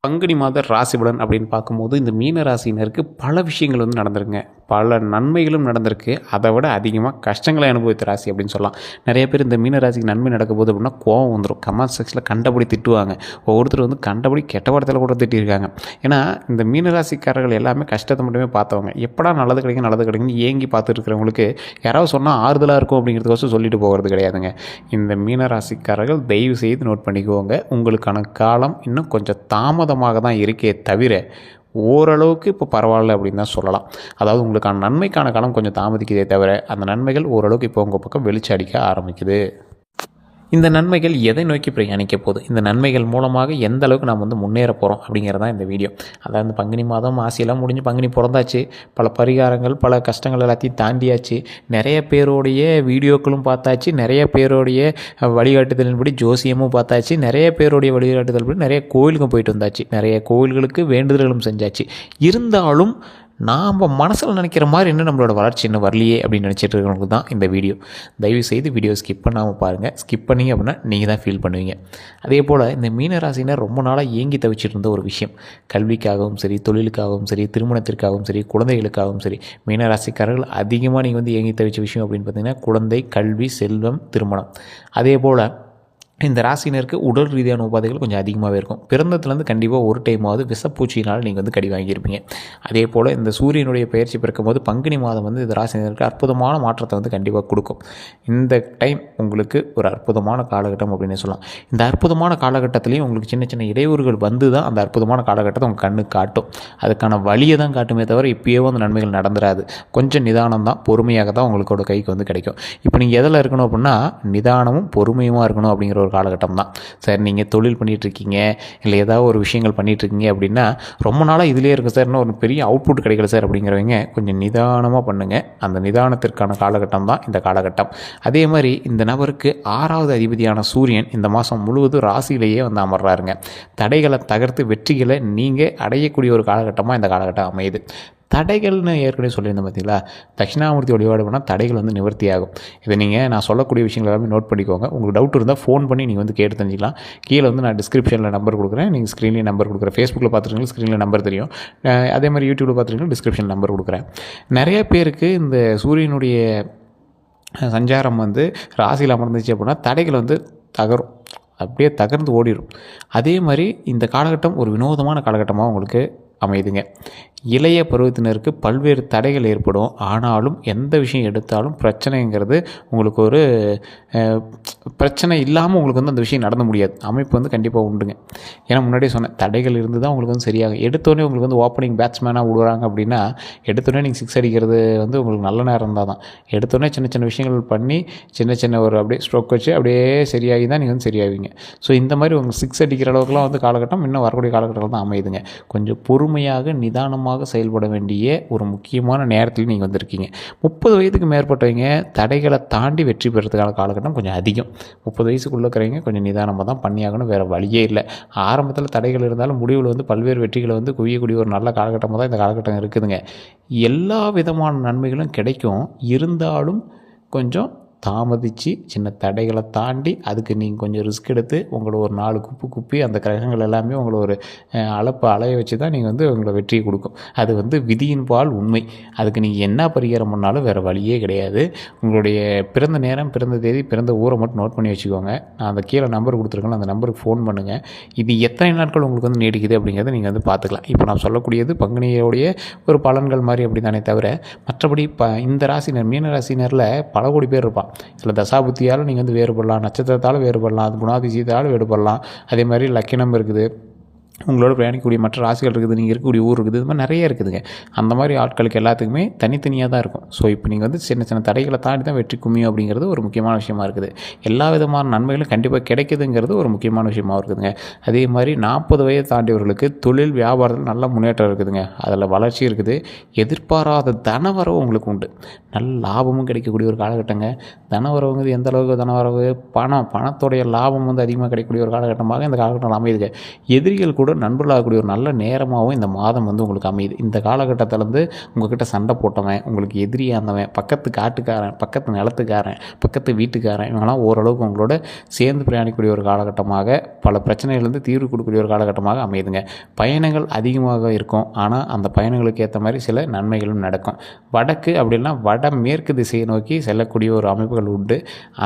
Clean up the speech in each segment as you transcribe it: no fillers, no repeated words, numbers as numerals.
பங்குனி மாத ராசி பலன் அப்படின்னு பார்க்கும்போது இந்த மீன ராசினருக்கு பல விஷயங்கள் வந்து நடந்திருக்குங்க. பல நன்மைகளும் நடந்திருக்கு. அதை விட அதிகமாக கஷ்டங்களை அனுபவித்த ராசி அப்படின்னு சொல்லலாம். நிறைய பேர் இந்த மீன ராசிக்கு நன்மை நடக்க போகுது அப்படின்னா கோவம் வந்துடும். கமெண்ட் செக்ஷனில் கண்டபடி திட்டுவாங்க. ஒவ்வொருத்தர் வந்து கண்டபடி கெட்ட வார்த்தையில் கூட திட்டியிருக்காங்க. ஏன்னா இந்த மீன ராசிக்காரர்கள் எல்லாமே கஷ்டத்தை மட்டுமே பார்த்தவங்க. எப்படா நல்லது கிடைக்கும் நல்லது கிடைக்குன்னு ஏங்கி பார்த்துட்டு இருக்கிறவங்களுக்கு யாராவது சொன்னால் ஆறுதலாக இருக்கும் அப்படிங்கிறதுக்கோசம் சொல்லிட்டு போகிறது கிடையாதுங்க. இந்த மீன ராசிக்காரர்கள் தயவு செய்து நோட் பண்ணிக்குவோங்க. உங்களுக்கான காலம் இன்னும் கொஞ்சம் தாமதமாக தான் இருக்கே தவிர ஓரளவுக்கு இப்போ பரவாயில்ல அப்படின்னு தான் சொல்லலாம். அதாவது உங்களுக்கான நன்மைக்கான காலம் கொஞ்சம் தாமதிக்குதே தவிர அந்த நன்மைகள் ஓரளவுக்கு இப்போ உங்கள் பக்கம் வெளிச்சம் அடிக்க ஆரம்பிக்குது. இந்த நன்மைகள் எதை நோக்கி பிரயாணிக்க போகுது, இந்த நன்மைகள் மூலமாக எந்த அளவுக்கு நாம் வந்து முன்னேற போகிறோம் அப்படிங்கிறது தான் இந்த வீடியோ. அதாவது பங்குனி மாதம் ஆசையெல்லாம் முடிஞ்சு பங்குனி பிறந்தாச்சு. பல பரிகாரங்கள் பல கஷ்டங்கள் எல்லாத்தையும் தாண்டியாச்சு. நிறைய பேருடைய வீடியோக்களும் பார்த்தாச்சு. நிறைய பேருடைய வழிகாட்டுதலின்படி ஜோசியமும் பார்த்தாச்சு. நிறைய பேருடைய வழிகாட்டுதல்படி நிறைய கோயிலுக்கும் போயிட்டு வந்தாச்சு. நிறைய கோயில்களுக்கு வேண்டுதல்களும் செஞ்சாச்சு. இருந்தாலும் நாம் மனசில் நினைக்கிற மாதிரி இன்னும் நம்மளோட வளர்ச்சி இன்னும் வரலையே அப்படின்னு நினச்சிட்டு இருக்கிறவங்களுக்கு தான் இந்த வீடியோ. தயவுசெய்து வீடியோ ஸ்கிப் பண்ணாமல் பாருங்கள். ஸ்கிப் பண்ணிங்க அப்படின்னா நீங்கள் தான் ஃபீல் பண்ணுவீங்க. அதே போல் இந்த மீனராசினர் ரொம்ப நாளாக ஏங்கி தவிச்சிட்டு இருந்த ஒரு விஷயம், கல்விக்காகவும் சரி, தொழிலுக்காகவும் சரி, திருமணத்திற்காகவும் சரி, குழந்தைகளுக்காகவும் சரி, மீனராசிக்காரர்கள் அதிகமாக நீங்கள் வந்து ஏங்கி தவிச்ச விஷயம் அப்படின்னு பார்த்தீங்கன்னா குழந்தை, கல்வி, செல்வம், திருமணம். அதே போல் இந்த ராசினருக்கு உடல் ரீதியான உபாதைகள் கொஞ்சம் அதிகமாகவே இருக்கும். பிறந்ததுலேருந்து கண்டிப்பாக ஒரு டைமாவது விஷப்பூச்சினால் நீங்கள் வந்து கடி வாங்கியிருப்பீங்க. அதே போல் இந்த சூரியனுடைய பயிற்சி பிறக்கும் போது பங்குனி மாதம் வந்து இந்த ராசினருக்கு அற்புதமான மாற்றத்தை வந்து கண்டிப்பாக கொடுக்கும். இந்த டைம் உங்களுக்கு ஒரு அற்புதமான காலகட்டம் அப்படின்னு சொல்லலாம். இந்த அற்புதமான காலகட்டத்திலையும் உங்களுக்கு சின்ன சின்ன இடையூறுகள் வந்து தான் அந்த அற்புதமான காலகட்டத்தை உங்கள் கண்ணுக்கு காட்டும். அதுக்கான வழியை தான் காட்டுமே தவிர இப்போயே வந்து நன்மைகள் நடந்துடாது. கொஞ்சம் நிதானம் தான், பொறுமையாக தான் உங்களுக்கோட கைக்கு வந்து கிடைக்கும். இப்போ நீங்கள் எதில் இருக்கணும் அப்படின்னா நிதானமும் பொறுமையுமாக இருக்கணும் அப்படிங்கிற ஒரு காலகட்டம் தான். சார் நீங்கள் தொழில் பண்ணிகிட்ருக்கீங்க, இல்லை ஏதாவது ஒரு விஷயங்கள் பண்ணிகிட்ருக்கீங்க அப்படின்னா ரொம்ப நாளாக இதிலே இருக்குது சார், இன்னும் ஒரு பெரிய அவுட்புட் கிடைக்கல சார் அப்படிங்கிறவங்க கொஞ்சம் நிதானமாக பண்ணுங்கள். அந்த நிதானத்திற்கான காலகட்டம் தான் இந்த காலகட்டம். அதே மாதிரி இந்த நபருக்கு 6வது அதிபதியான சூரியன் இந்த மாதம் முழுவதும் ராசியிலேயே வந்து அமர்றாருங்க. தடைகளை தகர்த்து வெற்றிகளை நீங்கள் அடையக்கூடிய ஒரு காலகட்டமாக இந்த காலகட்டம் அமையுது. தடைகள்னு ஏற்கனவே சொல்லியிருந்தேன் பார்த்தீங்களா, தட்சிணாமூர்த்தி வழிபாடு பண்ணால் தடைகள் வந்து நிவர்த்தி ஆகும். இதை நீங்கள் நான் சொல்லக்கூடிய விஷயங்கள் எல்லாமே நோட் பண்ணிக்கோங்க. உங்களுக்கு டவுட் இருந்தால் ஃபோன் பண்ணி நீங்கள் வந்து கேட்டு தெரிஞ்சிக்கலாம். கீழே வந்து நான் டிஸ்கிரிப்ஷனில் நம்பர் கொடுக்குறேன், நீங்கள் ஸ்க்ரீன்லேயே நம்பர் கொடுக்குறேன். ஃபேஸ்புக்கில் பார்த்துருக்கீங்க, ஸ்க்ரீனில் நம்பர் தெரியும். அதே மாதிரி யூடியூப்பில் பார்த்துருக்கீங்க, டிஸ்கிரிப்ஷனில் நம்பர் கொடுக்குறேன். நிறைய பேருக்கு இந்த சூரியனுடைய சஞ்சாரம் வந்து ராசியில் அமர்ந்துச்சு அப்படின்னா தடைகள் வந்து தகரும், அப்படியே தகர்ந்து ஓடிடும். அதே மாதிரி இந்த காலகட்டம் ஒரு வினோதமான காலகட்டமாக உங்களுக்கு அமையுதுங்க. இளைய பருவத்தினருக்கு பல்வேறு தடைகள் ஏற்படும். ஆனாலும் எந்த விஷயம் எடுத்தாலும் பிரச்சனைங்கிறது உங்களுக்கு ஒரு பிரச்சனை இல்லாமல் உங்களுக்கு வந்து அந்த விஷயம் நடந்து முடியாது. அமைப்பு வந்து கண்டிப்பாக உண்டுங்க. ஏன்னா முன்னாடியே சொன்னேன், தடைகள் இருந்து தான் உங்களுக்கு வந்து சரியாகும். எடுத்தோடனே உங்களுக்கு வந்து ஓப்பனிங் பேட்ஸ்மேனாக விடுறாங்க அப்படின்னா எடுத்தோடனே நீங்கள் 6 அடிக்கிறது வந்து உங்களுக்கு நல்ல நேரம் இருந்தால் தான். எடுத்தோடனே சின்ன சின்ன விஷயங்கள் பண்ணி சின்ன சின்ன ஒரு அப்படியே ஸ்ட்ரோக் வச்சு அப்படியே சரியாகி தான் நீங்கள் வந்து சரியாவீங்க. ஸோ இந்த மாதிரி உங்களுக்கு 6 அடிக்கிற அளவுக்குலாம் வந்து காலகட்டம் இன்னும் வரக்கூடிய காலகட்டத்தில் தான் அமையுதுங்க. கொஞ்சம் பொறுமையாக நிதானமாக செயல்பட வேண்டிய ஒரு முக்கியமான நேரத்தில் நீங்கள் வந்திருக்கீங்க. 30 வயதுக்கு மேற்பட்டவங்க தடைகளை தாண்டி வெற்றி பெறதுக்கான காலகட்டம் கொஞ்சம் அதிகம். 30 வயசுக்குள்ளே இருக்கிறவங்க கொஞ்சம் நிதானமாக தான் பண்ணியாகணும், வேறு வழியே இல்லை. ஆரம்பத்தில் தடைகள் இருந்தாலும் முடிவில் வந்து பல்வேறு வெற்றிகளை வந்து குவியக்கூடிய ஒரு நல்ல காலகட்டமாக தான் இந்த காலகட்டம் இருக்குதுங்க. எல்லா விதமான நன்மைகளும் கிடைக்கும். இருந்தாலும் கொஞ்சம் தாமதித்து சின்ன தடைகளை தாண்டி அதுக்கு நீங்கள் கொஞ்சம் ரிஸ்க் எடுத்து உங்களோட ஒரு 4 குப்பி அந்த கிரகங்கள் எல்லாமே உங்களை ஒரு அலைய வச்சு தான் நீங்கள் வந்து உங்களோட வெற்றியை கொடுக்கும். அது வந்து விதியின் பால் உண்மை. அதுக்கு நீங்கள் என்ன பரிகாரம் பண்ணாலும் வேறு வழியே கிடையாது. உங்களுடைய பிறந்த நேரம், பிறந்த தேதி, பிறந்த ஊரை மட்டும் நோட் பண்ணி வச்சுக்கோங்க. நான் அந்த கீழே நம்பர் கொடுத்துருக்கேன், அந்த நம்பருக்கு ஃபோன் பண்ணுங்கள். இது எத்தனை நாட்கள் உங்களுக்கு வந்து நீடிக்குது அப்படிங்கிறத நீங்கள் வந்து பார்த்துக்கலாம். இப்போ நான் சொல்லக்கூடியது பங்குனியோடைய ஒரு பலன்கள் மாதிரி அப்படி தானே தவிர மற்றபடி இந்த ராசினர் மீன ராசினரில் பல கோடி பேர் இருப்பான். இதில் தசாபுத்தியால் நீங்கள் வந்து வேறுபடலாம், நட்சத்திரத்தால் வேறுபடலாம், அது குணாதிசயத்தால் வேறுபடலாம். அதே மாதிரி லக்கினம் இருக்குது, உங்களோட பிரயாணிக்கக்கூடிய மற்ற ராசிகள் இருக்குது, நீங்கள் இருக்கக்கூடிய ஊர் இருக்குது, இது மாதிரி நிறைய இருக்குதுங்க. அந்த மாதிரி ஆட்களுக்கு எல்லாத்துக்குமே தனித்தனியாக தான் இருக்கும். ஸோ இப்போ நீங்கள் வந்து சின்ன சின்ன தடைகளை தாண்டி தான் வெற்றி கும்மியும் அப்படிங்கிறது ஒரு முக்கியமான விஷயமா இருக்குது. எல்லா விதமான நன்மைகளும் கண்டிப்பாக கிடைக்குதுங்கிறது ஒரு முக்கியமான விஷயமா இருக்குதுங்க. அதே மாதிரி 40 வயது தாண்டியவர்களுக்கு தொழில் வியாபாரத்தில் நல்ல முன்னேற்றம் இருக்குதுங்க. அதில் வளர்ச்சி இருக்குது. எதிர்பாராத தனவரவு உங்களுக்கு உண்டு. நல்ல லாபமும் கிடைக்கக்கூடிய ஒரு காலகட்டங்க. தனவரவுங்கிறது எந்த அளவுக்கு தனவரவு, பணத்தோடைய லாபம் வந்து அதிகமாக கிடைக்கக்கூடிய ஒரு காலகட்டமாக இந்த காலகட்டம் அமையுதுங்க. எதிரிகள் கூட கூட நண்பர்களாகக்கூடிய ஒரு நல்ல நேரமாகவும் இந்த மாதம் வந்து உங்களுக்கு அமையுது. இந்த காலகட்டத்தில் வந்து உங்கள்கிட்ட சண்டை போட்டவன், உங்களுக்கு எதிரியாக இருந்தவன், பக்கத்து காட்டுக்காரன், பக்கத்து நிலத்துக்காரன், பக்கத்து வீட்டுக்காரன், இவங்கெல்லாம் ஓரளவுக்கு உங்களோட சேர்ந்து பிரயாணிக்கக்கூடிய ஒரு காலகட்டமாக, பல பிரச்சனைகள்லேருந்து தீர்வு கொடுக்கக்கூடிய ஒரு காலகட்டமாக அமையுதுங்க. பயணங்கள் அதிகமாக இருக்கும். ஆனால் அந்த பயணங்களுக்கு ஏற்ற மாதிரி சில நன்மைகளும் நடக்கும். வடக்கு அப்படின்னா வடமேற்கு திசையை நோக்கி செல்லக்கூடிய ஒரு அமைப்புகள் உண்டு.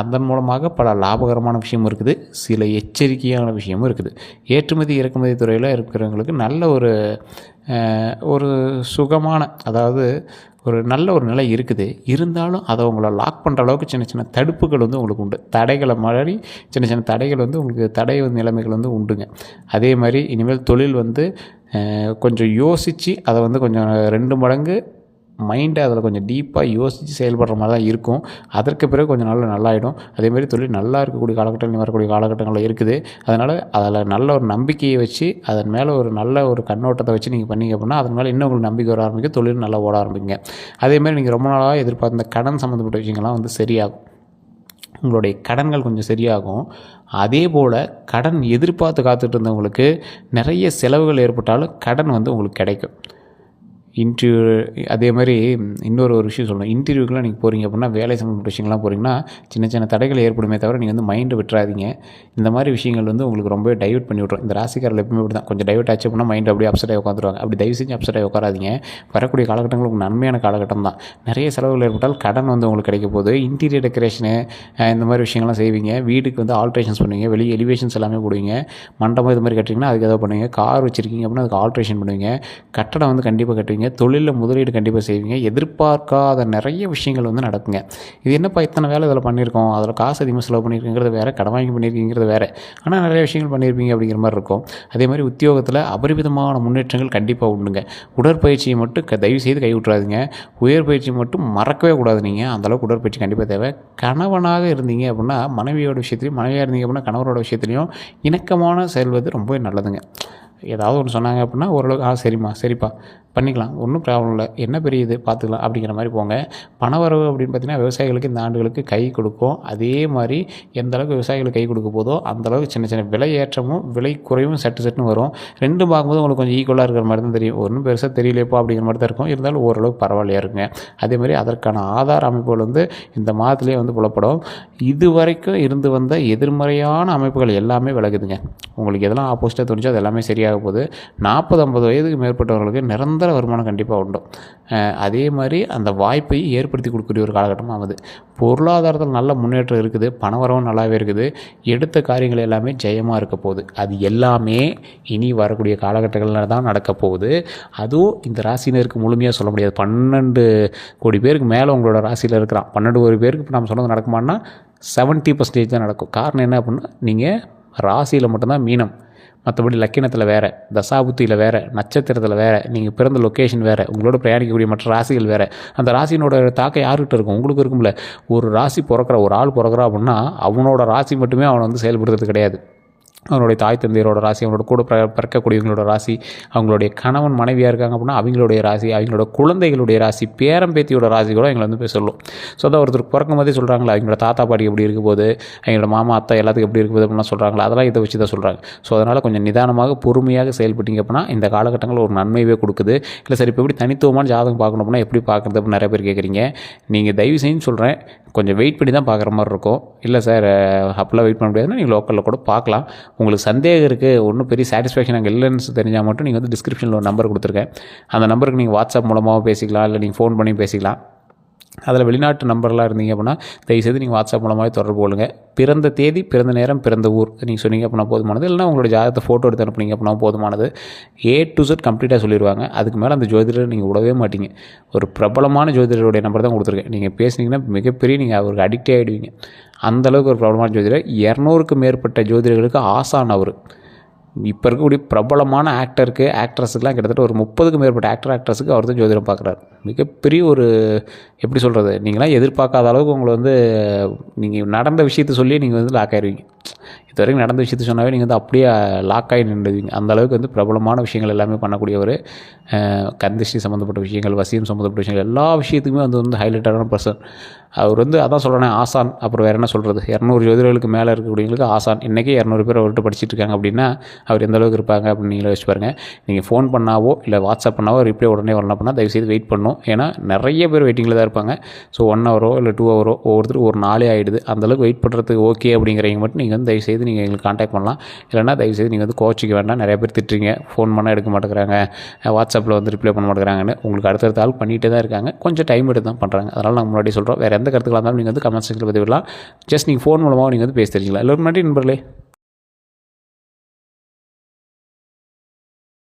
அதன் மூலமாக பல லாபகரமான விஷயமும் இருக்குது, சில எச்சரிக்கையான விஷயமும் இருக்குது. ஏற்றுமதி இறக்குமதி துறையில் இருக்கிறவங்களுக்கு நல்ல ஒரு சுகமான, அதாவது ஒரு நல்ல ஒரு நிலை இருக்குது. இருந்தாலும் அதை உங்களை லாக் பண்ணுற அளவுக்கு சின்ன சின்ன தடுப்புகள் வந்து உங்களுக்கு உண்டு. தடைகளை மாதிரி சின்ன சின்ன தடைகள் வந்து உங்களுக்கு தடை நிலைமைகள் வந்து உண்டுங்க. அதே மாதிரி இனிமேல் தொழில் வந்து கொஞ்சம் யோசித்து அதை வந்து கொஞ்சம் 2 மடங்கு மைண்டை அதில் கொஞ்சம் டீப்பாக யோசித்து செயல்படுற மாதிரி தான் இருக்கும். அதற்கு பிறகு கொஞ்சம் நாள் நல்லாயிடும். அதேமாதிரி தொழில் நல்லா இருக்கக்கூடிய காலகட்டங்கள் வரக்கூடிய காலகட்டங்களில் இருக்குது. அதனால் அதில் நல்ல ஒரு நம்பிக்கையை வச்சு அதன் மேலே ஒரு நல்ல ஒரு கண்ணோட்டத்தை வச்சு நீங்கள் பண்ணிங்க அப்படின்னா அதன் மேலே இன்னும் உங்களுக்கு நம்பிக்கை வர ஆரம்பிக்கும், தொழில் நல்லா ஓட ஆரம்பிங்க. அதேமாதிரி நீங்கள் ரொம்ப நாளாக எதிர்பார்த்த கடன் சம்மந்தப்பட்ட விஷயங்கள்லாம் வந்து சரியாகும். உங்களுடைய கடன்கள் கொஞ்சம் சரியாகும். அதே போல் கடன் எதிர்பார்த்து காத்துட்டு இருந்தவங்களுக்கு நிறைய செலவுகள் ஏற்பட்டாலும் கடன் வந்து உங்களுக்கு கிடைக்கும். அதே மாதிரி இன்னொரு விஷயம் சொல்லணும். இன்டர்வியூக்கெலாம் நீங்கள் போகிறீங்க அப்படின்னா, வேலை சம்மந்தப்பட்ட விஷயங்கள்லாம் போகிறீங்கன்னா சின்ன சின்ன தடைகள் ஏற்படுமே தவிர நீங்கள் வந்து மைண்டை விட்டுறாதீங்க. இந்த மாதிரி விஷயங்கள் வந்து உங்களுக்கு ரொம்பவே டைவர்ட் பண்ணி விட்ரும். இந்த ராசிக்காரில் எப்பவுமே இப்படி தான், கொஞ்சம் டைவர்ட் ஆச்சு அப்படின்னா மைண்ட் அப்படியே அப்செட் ஆகி உட்காந்துருவாங்க. அப்படி தயவு செஞ்சு அப்செட் ஆகி உட்காராதீங்க. வரக்கூடிய காலகட்டங்கள் உங்களுக்கு நன்மையான காலகட்டம் தான். நிறைய செலவுகள் ஏற்பட்டால் கடன் வந்து உங்களுக்கு கிடைக்க போகுது. இன்டீரியர் டெக்கரேஷனு இந்த மாதிரி விஷயங்கள்லாம் செய்வீங்க. வீட்டுக்கு வந்து ஆல்ட்ரேஷன்ஸ் பண்ணுவீங்க, வெளியே எலிவேஷன்ஸ் எல்லாமே போடுவீங்க. மண்டபம் இது மாதிரி கட்டுறீங்கன்னா அதுக்கு எதாவது பண்ணுவீங்க. கார் வச்சுருக்கீங்க அப்படின்னா அதுக்கு ஆல்ட்ரேஷன் பண்ணுவீங்க. கட்டடம் வந்து கண்டிப்பாக கட்டுவீங்க. தொழிலில் முதலீடு கண்டிப்பாக செய்வீங்க. எதிர்பார்க்காத நிறைய விஷயங்கள் வந்து நடக்குங்க. இது என்னப்பா இத்தனை வேலை இதில் பண்ணியிருக்கோம், அதில் காசு அதிகமாக செலவு பண்ணியிருக்கீங்கிறது வேறு, கடன் வாங்கி பண்ணியிருக்கீங்கிறது வேறு, ஆனால் நிறைய விஷயங்கள் பண்ணியிருப்பீங்க அப்படிங்கிற மாதிரி இருக்கும். அதே மாதிரி உத்தியோகத்தில் அபரிமிதமான முன்னேற்றங்கள் கண்டிப்பாக உண்டுங்க. உடற்பயிற்சியை மட்டும் தயவு செய்து கைவிட்டுறாதீங்க. உயர்பயிற்சி மட்டும் மறக்கவே கூடாது. நீங்கள் அந்தளவுக்கு உடற்பயிற்சி கண்டிப்பாக தேவை. கணவனாக இருந்தீங்க அப்படின்னா மனைவியோட விஷயத்துலையும், மனைவியாக இருந்தீங்க அப்படின்னா கணவரோட விஷயத்துலையும் இணக்கமான செல்வது ரொம்பவே நல்லதுங்க. ஏதாவது ஒன்று சொன்னாங்க அப்படின்னா ஓரளவுக்கு சரிம்மா சரிப்பா பண்ணிக்கலாம், ஒன்றும் ப்ராப்ளம் இல்லை, என்ன பெரிய இது பார்த்துக்கலாம் அப்படிங்கிற மாதிரி போங்க. பணவரவு அப்படின்னு பார்த்திங்கன்னா விவசாயிகளுக்கு இந்த ஆண்டுகளுக்கு கை கொடுக்கும். அதே மாதிரி எந்த அளவுக்கு விவசாயிகளுக்கு கை கொடுக்க போதோ அந்தளவுக்கு சின்ன சின்ன விலை ஏற்றமும் விலை குறைவும் சட்டுன்னு வரும். ரெண்டும் பார்க்கும்போது உங்களுக்கு கொஞ்சம் ஈக்குவலாக இருக்கிற மாதிரி தான் தெரியும். ஒன்றும் பெருசாக தெரியலையப்போ அப்படிங்கிற மாதிரி தான் இருக்கும். இருந்தாலும் ஓரளவுக்கு பரவாயில்லையா இருக்குங்க. அதே மாதிரி அதற்கான ஆதார அமைப்புகள் வந்து இந்த மாதத்துலேயே வந்து புலப்படும். இது வரைக்கும் இருந்து வந்த எதிர்மறையான அமைப்புகள் எல்லாமே விலகுதுங்க. உங்களுக்கு எதெல்லாம் ஆப்போசிட்டாக தோணுச்சோ அது எல்லாமே சரியாக போகுது. 40-50 வயதுக்கு மேற்பட்டவர்களுக்கு நிரந்தர வருமானம் கண்டிப்பாக உண்டு. அதே மாதிரி அந்த வாய்ப்பை ஏற்படுத்தி கொடுக்கக்கூடிய ஒரு காலகட்டமாக ஆகுது. பொருளாதாரத்தில் நல்ல முன்னேற்றம் இருக்குது, பணவரவும் நல்லாவே இருக்குது. எடுத்த காரியங்கள் எல்லாமே ஜெயமாக இருக்க போகுது. அது எல்லாமே இனி வரக்கூடிய காலகட்டங்களில் தான் நடக்க போகுது. அதுவும் இந்த ராசினருக்கு முழுமையாக சொல்ல முடியாது. 12 கோடி பேருக்கு மேலே உங்களோட ராசியில் இருக்கிறான். 12 கோடி பேருக்கு இப்போ நம்ம சொன்னது நடக்குமான்னா 70% தான் நடக்கும். காரணம் என்ன அப்படின்னா, நீங்கள் ராசியில் மட்டும்தான் மீனம், மற்றபடி லக்கினத்தில் வேறு, தசாபுத்தியில் வேறு, நட்சத்திரத்தில் வேறு, நீங்கள் பிறந்த லொக்கேஷன் வேறு, உங்களோட பிரயாணிக்கக்கூடிய மற்ற ராசிகள் வேறு. அந்த ராசியினோட தாக்கம் யார்கிட்ட இருக்கும்? உங்களுக்கு இருக்கும்ல. ஒரு ராசி பிறக்கிற ஒரு ஆள் பிறக்கிறா அப்படின்னா அவனோட ராசி மட்டுமே அவனை வந்து செயல்படுத்துறது கிடையாது. அவனுடைய தாய் தந்தையரோட ராசி, அவங்களோட கூட பிறக்கக்கூடியவங்களோட ராசி, அவங்களுடைய கணவன் மனைவியாக இருக்காங்க அப்படின்னா அவங்களுடைய ராசி, அவங்களோட குழந்தைகளுடைய ராசி, பேரம்பேத்தியோட ராசி கூட எங்களை வந்து போய் சொல்லும். ஸோ அதான் ஒருத்தர் பிறக்கும் போதே சொல்கிறாங்களா, அவங்களோட தாத்தா பாட்டி எப்படி இருக்க போது, அவங்களோட மாமா அத்தை எல்லாத்துக்கும் எப்படி இருக்குது அப்படின்னா சொல்கிறாங்களா, அதெல்லாம் இதை வச்சு தான் சொல்கிறாங்க. ஸோ அதனால் கொஞ்சம் நிதானமாக பொறுமையாக செயல்பட்டீங்க அப்படின்னா இந்த காலகட்டங்களில் ஒரு நன்மையவே கொடுக்குது. இல்லை சார் இப்போ எப்படி தனித்துவமான ஜாதகம் பார்க்கணும் அப்படின்னா எப்படி பார்க்குறது அப்படின்னு நிறைய பேர் கேட்குறீங்க. நீங்கள் தயவு செஞ்சு சொல்கிறேன், கொஞ்சம் வெயிட் பண்ணி தான் பார்க்குற மாதிரி இருக்கும். இல்லை சார் அப்போல்லாம் வெயிட் பண்ண முடியாதுன்னா நீங்கள் லோக்கலில் கூட பார்க்கலாம். உங்களுக்கு சந்தேகம் இருக்குது, ஒன்றும் பெரிய சாட்டிஸ்ஃபேக்ஷன் அங்கே இல்லைன்னு தெரிஞ்சால் மட்டும் நீங்கள் வந்து டிஸ்கிரிப்ஷனில் ஒரு நம்பர் கொடுத்துருக்கேன். அந்த நம்பருக்கு நீங்கள் வாட்ஸ்அப் மூலமாகவும் பேசிக்கலாம், இல்லை நீங்கள் ஃபோன் பண்ணி பேசிக்கலாம். அதில் வெளிநாட்டு நம்பர்லாம் இருந்தீங்க அப்படின்னா தயவுசெய்து நீங்கள் வாட்ஸ்அப் மூலமாக தொடர்பு கொள்ளுங்கள். பிறந்த தேதி, பிறந்த நேரம், பிறந்த ஊர் நீங்கள் சொன்னீங்க அப்படின்னா போதுமானது. இல்லைனா உங்களோட ஜாதகத்தை ஃபோட்டோ எடுத்து அனுப்புனீங்க அப்படின்னா போதுமானது. A to Z கம்ப்ளீட்டாக சொல்லிடுவாங்க. அதுக்கு மேலே அந்த ஜோதிடர் நீங்கள் விடவே மாட்டீங்க. ஒரு பிரபலமான ஜோதிடருடைய நம்பர் தான் கொடுத்துருக்கேன். நீங்கள் பேசுனீங்கன்னா மிகப்பெரிய நீங்கள் அவருக்கு அடிக்டே ஆகிடுவீங்க. அந்தளவுக்கு ஒரு பிரபலமான ஜோதிடர். 200க்கும் மேற்பட்ட ஜோதிடர்களுக்கு ஆசான் அவர். இப்போ இருக்கக்கூடிய பிரபலமான ஆக்ட்ரஸுக்கெலாம் கிட்டத்தட்ட ஒரு 30க்கும் மேற்பட்ட ஆக்ட்ரஸுக்கு அவர் தான் ஜோதிடம் பார்க்குறாரு. மிகப்பெரிய ஒரு எப்படி சொல்கிறது, நீங்களாம் எதிர்பார்க்காத அளவுக்கு உங்களை வந்து நீங்கள் நடந்த விஷயத்தை சொல்லி நீங்கள் வந்து லாக் ஆயிடுவீங்க. இது வரைக்கும் நடந்த விஷயத்தை சொன்னாவே நீங்கள் வந்து அப்படியே லாக் ஆகி நின்றுவீங்க. அந்தளவுக்கு வந்து பிரபலமான விஷயங்கள் எல்லாமே பண்ணக்கூடியவர். கந்திஷ்டி சம்மந்தப்பட்ட விஷயங்கள், வசியம் சம்மந்தப்பட்ட விஷயங்கள் எல்லா விஷயத்துக்குமே வந்து ஹைலைட்டான பர்சன். அவர் வந்து அதான் சொல்கிறேன் ஆசான். அப்புறம் வேறு என்ன சொல்கிறது, 200 ஜோதிடர்களுக்கு மேலே இருக்கக்கூடியவங்களுக்கு ஆசான். இன்றைக்கே 200 பேர் அவர்கிட்ட படிச்சுட்டு இருக்காங்க அப்படின்னா அவர் எந்த அளவுக்கு இருப்பாங்க அப்படின்னு நீங்களே வச்சு பாருங்கள். நீங்கள் ஃபோன் பண்ணாவோ இல்லை வாட்ஸ்அப் பண்ணாவோ ரிப்ளை உடனே வரணும் அப்படின்னா தயவுசெய்து வெயிட் பண்ணணும். ஏன்னா நிறைய பேர் வெயிட்டிங்கில் தான் இருப்பாங்க. ஸோ 1 ஹவரோ இல்லை 2 ஹவரோ ஒவ்வொருத்தருக்கு ஒரு நாளே ஆகிடுது. அந்தளவுக்கு வெயிட் பண்ணுறதுக்கு ஓகே அப்படிங்கிறவங்க மட்டும் நீங்கள் வந்து தயவுசெய்து நீங்கள் எங்களுக்கு காண்டாக்ட் பண்ணலாம். இல்லைனா தயவுசெய்து நீங்கள் வந்து கோச்சிக்க வேண்டாம். நிறைய பேர் திட்டுறீங்க, ஃபோன் பண்ணால் எடுக்க மாட்டேங்கிறாங்க, வாட்ஸ்அப்பில் வந்து ரிப்ளை பண்ண மாட்டேங்கிறாங்கன்னு. உங்களுக்கு அடுத்தடுத்த ஆள் பண்ணிகிட்டே தான் இருக்காங்க, கொஞ்சம் டைம் எடுத்து தான் பண்ணுறாங்க. அதனால் நாங்கள் முன்னாடி சொல்கிறோம், வேறு எந்த கருத்துக்களாக இருந்தாலும் நீங்கள் வந்து கமெண்ட் செக்ஷனில் பதிவிடலாம். ஜஸ்ட் நீங்கள் ஃபோன் மூலமாக நீங்கள் வந்து பேசி தெரிஞ்சுக்கலாம். எல்லோரும் முன்னாடி நண்பர்களே.